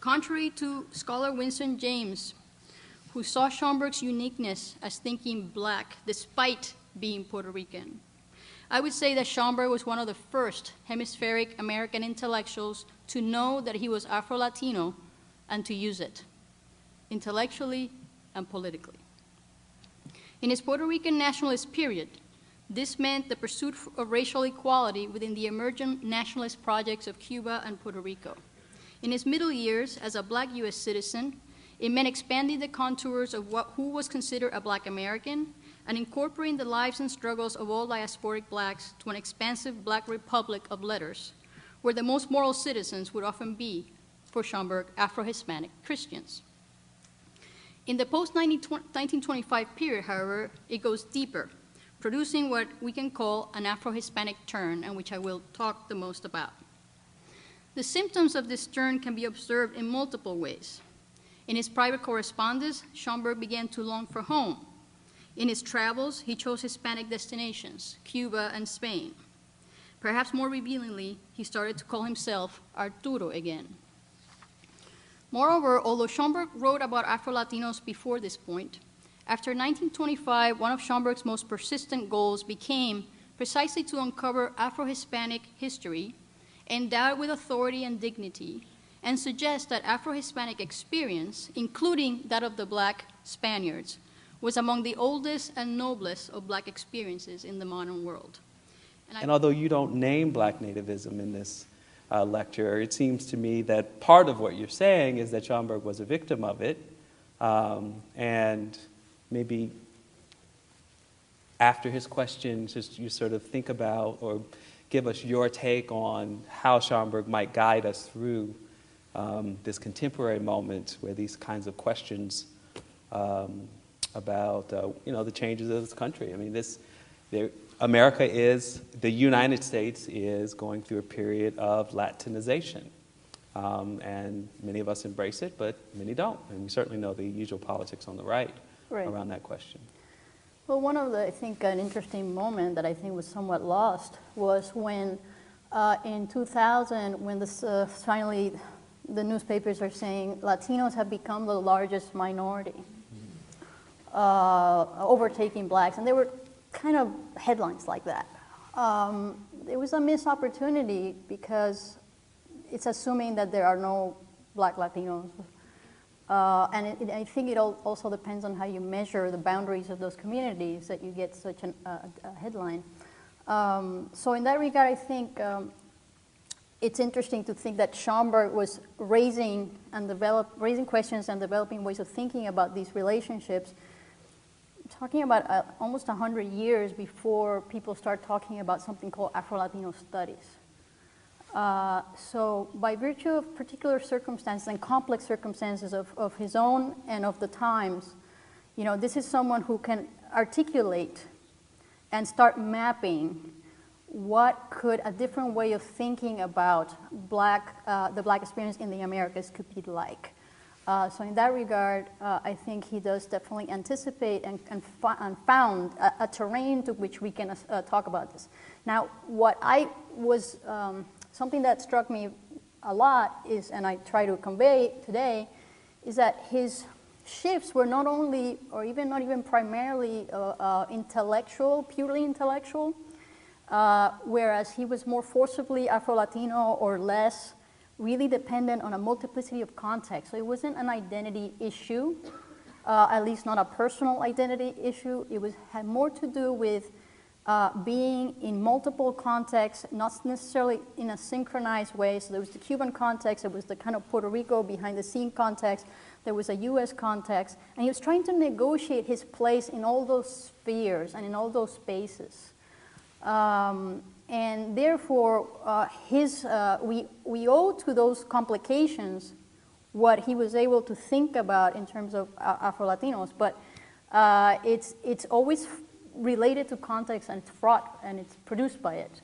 Contrary to scholar Winston James, who saw Schomburg's uniqueness as thinking black despite being Puerto Rican, I would say that Schomburg was one of the first hemispheric American intellectuals to know that he was Afro-Latino and to use it, intellectually and politically. In his Puerto Rican nationalist period, this meant the pursuit of racial equality within the emergent nationalist projects of Cuba and Puerto Rico. In his middle years as a black US citizen, it meant expanding the contours of who was considered a black American and incorporating the lives and struggles of all diasporic blacks to an expansive black republic of letters, where the most moral citizens would often be, for Schomburg, Afro-Hispanic Christians. In the post-1925 period, however, it goes deeper, producing what we can call an Afro-Hispanic turn, and which I will talk the most about. The symptoms of this turn can be observed in multiple ways. In his private correspondence, Schomburg began to long for home. In his travels, he chose Hispanic destinations, Cuba and Spain. Perhaps more revealingly, he started to call himself Arturo again. Moreover, although Schomburg wrote about Afro-Latinos before this point, after 1925, one of Schomburg's most persistent goals became precisely to uncover Afro-Hispanic history, endowed with authority and dignity, and suggest that Afro-Hispanic experience, including that of the black Spaniards, was among the oldest and noblest of black experiences in the modern world. And although you don't name black nativism in this lecture, it seems to me that part of what you're saying is that Schomburg was a victim of it, and maybe after his questions, just you sort of think about or give us your take on how Schomburg might guide us through this contemporary moment where these kinds of questions about the changes of this country. I mean, America the United States is going through a period of Latinization. And many of us embrace it, but many don't. And we certainly know the usual politics on the right around that question. Well, one of the, I think, an interesting moment that I think was somewhat lost was when in 2000, when this, finally the newspapers are saying Latinos have become the largest minority, overtaking blacks, and there were kind of headlines like that. It was a missed opportunity because it's assuming that there are no black Latinos. And I think it also depends on how you measure the boundaries of those communities that you get such a headline. So in that regard, I think it's interesting to think that Schomburg was raising questions and developing ways of thinking about these relationships, talking about almost 100 years before people start talking about something called Afro-Latino studies. So by virtue of particular circumstances and complex circumstances of his own and of the times, this is someone who can articulate and start mapping what could a different way of thinking about the black experience in the Americas could be like. So in that regard, I think he does definitely anticipate and found a terrain to which we can talk about this. Now, what I was, something that struck me a lot is, and I try to convey today, is that his shifts were not only, or even not even primarily intellectual, purely intellectual, whereas he was more forcibly Afro-Latino or less, really dependent on a multiplicity of contexts. So it wasn't an identity issue, at least not a personal identity issue. It had more to do with being in multiple contexts, not necessarily in a synchronized way. So there was the Cuban context, there was the kind of Puerto Rico behind-the-scene context, there was a US context, and he was trying to negotiate his place in all those spheres and in all those spaces. And therefore, we owe to those complications what he was able to think about in terms of Afro-Latinos, but it's always related to context, and it's fraught, and it's produced by it.